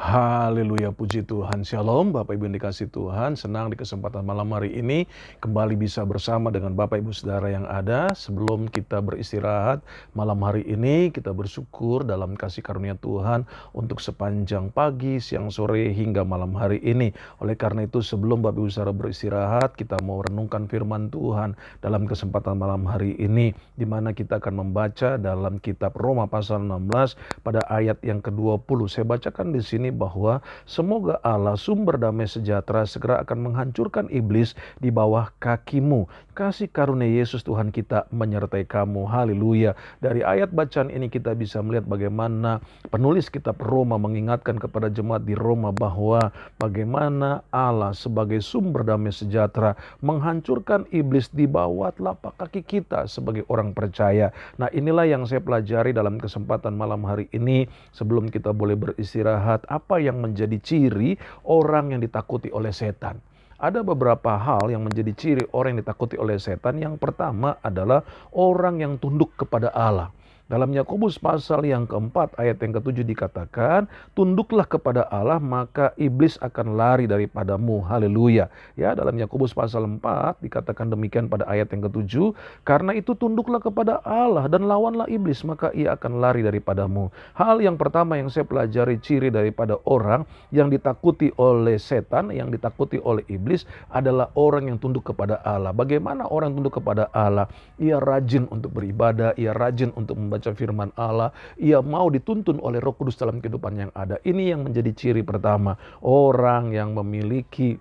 Haleluya, puji Tuhan. Shalom Bapak Ibu yang dikasih Tuhan. Senang di kesempatan malam hari ini kembali bisa bersama dengan Bapak Ibu Saudara yang ada. Sebelum kita beristirahat malam hari ini, kita bersyukur dalam kasih karunia Tuhan untuk sepanjang pagi, siang, sore hingga malam hari ini. Oleh karena itu sebelum Bapak Ibu Saudara beristirahat, kita mau renungkan firman Tuhan dalam kesempatan malam hari ini, di mana kita akan membaca dalam kitab Roma pasal 16 pada ayat yang ke-20. Saya bacakan di sini bahwa semoga Allah sumber damai sejahtera segera akan menghancurkan iblis di bawah kakimu. Kasih karunia Yesus Tuhan kita menyertai kamu. Haleluya. Dari ayat bacaan ini kita bisa melihat bagaimana penulis kitab Roma mengingatkan kepada jemaat di Roma bahwa bagaimana Allah sebagai sumber damai sejahtera menghancurkan iblis di bawah telapak kaki kita sebagai orang percaya. Nah, inilah yang saya pelajari dalam kesempatan malam hari ini sebelum kita boleh beristirahat. Apa yang menjadi ciri orang yang ditakuti oleh setan? Ada beberapa hal yang menjadi ciri orang yang ditakuti oleh setan. Yang pertama adalah orang yang tunduk kepada Allah. Dalam Yakobus pasal yang keempat ayat yang ketujuh dikatakan, tunduklah kepada Allah maka iblis akan lari daripadamu. Haleluya. Ya, dalam Yakobus pasal 4 dikatakan demikian pada ayat yang ketujuh, karena itu tunduklah kepada Allah dan lawanlah iblis maka ia akan lari daripadamu. Hal yang pertama yang saya pelajari ciri daripada orang yang ditakuti oleh setan, yang ditakuti oleh iblis adalah orang yang tunduk kepada Allah. Bagaimana orang tunduk kepada Allah? Ia rajin untuk beribadah, ia rajin untuk membaca firman Allah, ia mau dituntun oleh Roh Kudus dalam kehidupan yang ada. Ini yang menjadi ciri pertama, orang yang memiliki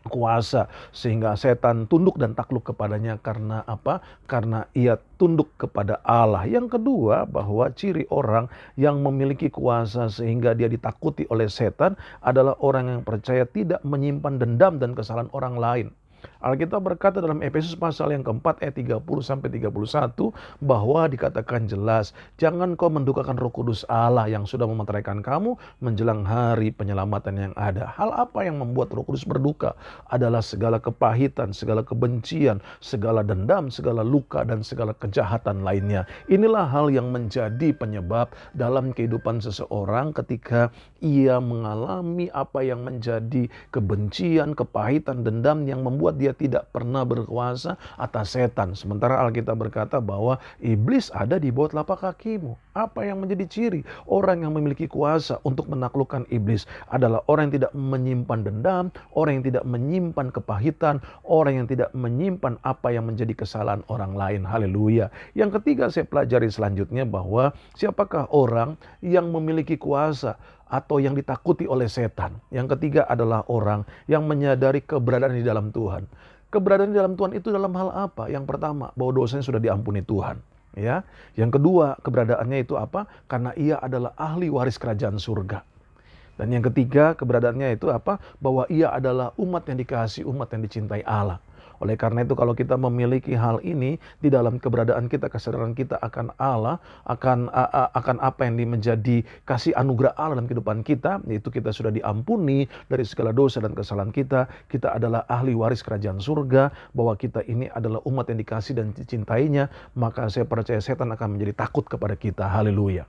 kuasa sehingga setan tunduk dan takluk kepadanya. Karena apa? Karena ia tunduk kepada Allah. Yang kedua, bahwa ciri orang yang memiliki kuasa sehingga dia ditakuti oleh setan adalah orang yang percaya tidak menyimpan dendam dan kesalahan orang lain. Alkitab berkata dalam Efesus pasal yang keempat ayat 30-31 bahwa dikatakan jelas, jangan kau mendukakan Roh Kudus Allah yang sudah memeteraikan kamu menjelang hari penyelamatan yang ada. Hal apa yang membuat Roh Kudus berduka? Adalah segala kepahitan, segala kebencian, segala dendam, segala luka dan segala kejahatan lainnya. Inilah hal yang menjadi penyebab dalam kehidupan seseorang ketika ia mengalami apa yang menjadi kebencian, kepahitan, dendam yang membuat dia tidak pernah berkuasa atas setan. Sementara Alkitab berkata bahwa iblis ada di bawah telapak kakimu. Apa yang menjadi ciri orang yang memiliki kuasa untuk menaklukkan iblis adalah orang yang tidak menyimpan dendam, orang yang tidak menyimpan kepahitan, orang yang tidak menyimpan apa yang menjadi kesalahan orang lain. Haleluya. Yang ketiga saya pelajari selanjutnya bahwa siapakah orang yang memiliki kuasa atau yang ditakuti oleh setan. Yang ketiga adalah orang yang menyadari keberadaan di dalam Tuhan. Keberadaan di dalam Tuhan itu dalam hal apa? Yang pertama, bahwa dosanya sudah diampuni Tuhan. Ya. Yang kedua, keberadaannya itu apa? Karena ia adalah ahli waris kerajaan surga. Dan yang ketiga, keberadaannya itu apa? Bahwa ia adalah umat yang dikasihi, umat yang dicintai Allah. Oleh karena itu kalau kita memiliki hal ini di dalam keberadaan kita, kesadaran kita akan Allah, akan apa yang menjadi kasih anugerah Allah dalam kehidupan kita, yaitu kita sudah diampuni dari segala dosa dan kesalahan kita, kita adalah ahli waris kerajaan surga, bahwa kita ini adalah umat yang dikasihi dan dicintainya, maka saya percaya setan akan menjadi takut kepada kita. Haleluya.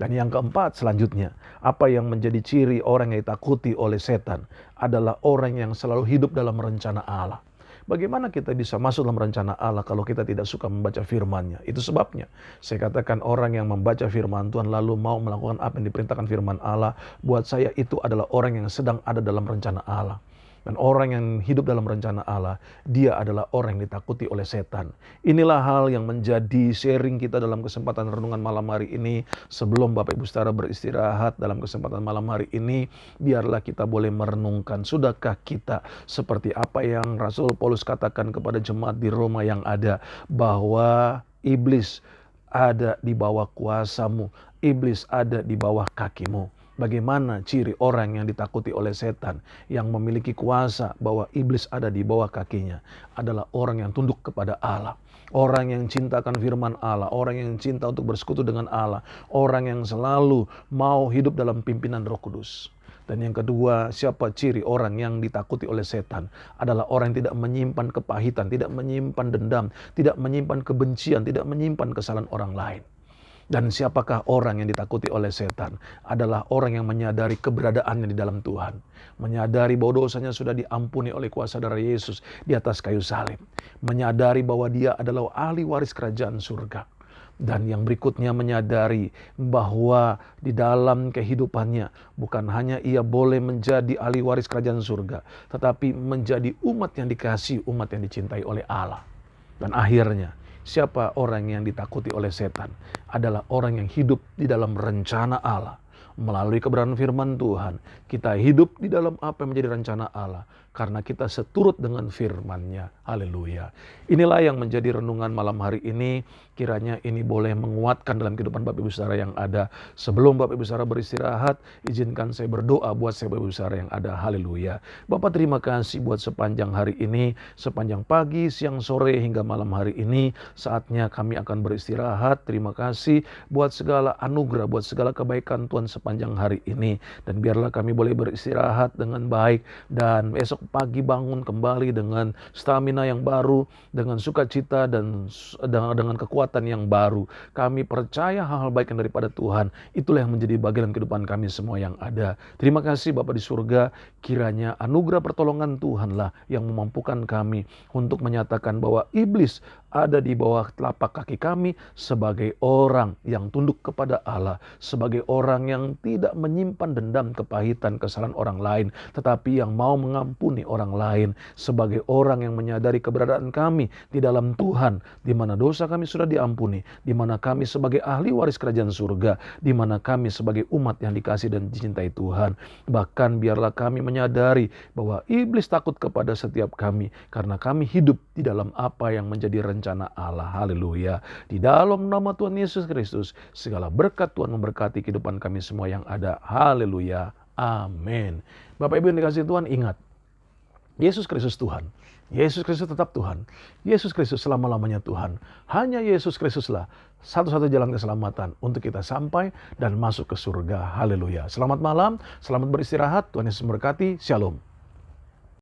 Dan yang keempat selanjutnya, apa yang menjadi ciri orang yang ditakuti oleh setan adalah orang yang selalu hidup dalam rencana Allah. Bagaimana kita bisa masuk dalam rencana Allah kalau kita tidak suka membaca firman-Nya? Itu sebabnya saya katakan orang yang membaca firman Tuhan lalu mau melakukan apa yang diperintahkan firman Allah, buat saya itu adalah orang yang sedang ada dalam rencana Allah. Dan orang yang hidup dalam rencana Allah, dia adalah orang yang ditakuti oleh setan. Inilah hal yang menjadi sharing kita dalam kesempatan renungan malam hari ini. Sebelum Bapak Ibu Saudara beristirahat dalam kesempatan malam hari ini, biarlah kita boleh merenungkan, sudahkah kita seperti apa yang Rasul Paulus katakan kepada jemaat di Roma yang ada, bahwa iblis ada di bawah kuasamu, iblis ada di bawah kakimu. Bagaimana ciri orang yang ditakuti oleh setan, yang memiliki kuasa bahwa iblis ada di bawah kakinya, adalah orang yang tunduk kepada Allah. Orang yang cintakan firman Allah, orang yang cinta untuk bersekutu dengan Allah, orang yang selalu mau hidup dalam pimpinan Roh Kudus. Dan yang kedua, siapa ciri orang yang ditakuti oleh setan? Adalah orang yang tidak menyimpan kepahitan, tidak menyimpan dendam, tidak menyimpan kebencian, tidak menyimpan kesalahan orang lain. Dan siapakah orang yang ditakuti oleh setan? Adalah orang yang menyadari keberadaannya di dalam Tuhan. Menyadari bahwa dosanya sudah diampuni oleh kuasa darah Yesus di atas kayu salib. Menyadari bahwa dia adalah ahli waris kerajaan surga. Dan yang berikutnya menyadari bahwa di dalam kehidupannya bukan hanya ia boleh menjadi ahli waris kerajaan surga, tetapi menjadi umat yang dikasihi, umat yang dicintai oleh Allah. Dan akhirnya, siapa orang yang ditakuti oleh setan? Adalah orang yang hidup di dalam rencana Allah. Melalui kebenaran firman Tuhan, kita hidup di dalam apa yang menjadi rencana Allah. Karena kita seturut dengan firman-Nya. Haleluya. Inilah yang menjadi renungan malam hari ini. Kiranya ini boleh menguatkan dalam kehidupan Bapak Ibu Saudara yang ada. Sebelum Bapak Ibu Saudara beristirahat, izinkan saya berdoa buat Bapak Ibu Saudara yang ada. Haleluya. Bapak terima kasih buat sepanjang hari ini, sepanjang pagi, siang, sore, hingga malam hari ini. Saatnya kami akan beristirahat. Terima kasih buat segala anugerah, buat segala kebaikan Tuhan sepanjang hari ini. Dan biarlah kami boleh beristirahat dengan baik. Dan esok pagi bangun kembali dengan stamina yang baru, dengan sukacita dan dengan kekuatan yang baru. Kami percaya hal-hal baik yang daripada Tuhan. Itulah yang menjadi bagian kehidupan kami semua yang ada. Terima kasih Bapa di surga. Kiranya anugerah pertolongan Tuhanlah yang memampukan kami untuk menyatakan bahwa iblis ada di bawah telapak kaki kami sebagai orang yang tunduk kepada Allah, sebagai orang yang tidak menyimpan dendam, kepahitan, kesalahan orang lain, tetapi yang mau mengampuni orang lain, sebagai orang yang menyadari keberadaan kami di dalam Tuhan, di mana dosa kami sudah diampuni, di mana kami sebagai ahli waris kerajaan surga, di mana kami sebagai umat yang dikasihi dan dicintai Tuhan. Bahkan biarlah kami menyadari bahwa iblis takut kepada setiap kami, karena kami hidup di dalam apa yang menjadi rencana Allah. Haleluya. Di dalam nama Tuhan Yesus Kristus, segala berkat Tuhan memberkati kehidupan kami semua yang ada. Haleluya. Amin. Bapak Ibu yang dikasihi Tuhan, ingat, Yesus Kristus Tuhan. Yesus Kristus tetap Tuhan. Yesus Kristus selama-lamanya Tuhan. Hanya Yesus Kristuslah satu-satu jalan keselamatan untuk kita sampai dan masuk ke surga. Haleluya. Selamat malam, selamat beristirahat. Tuhan Yesus memberkati. Shalom.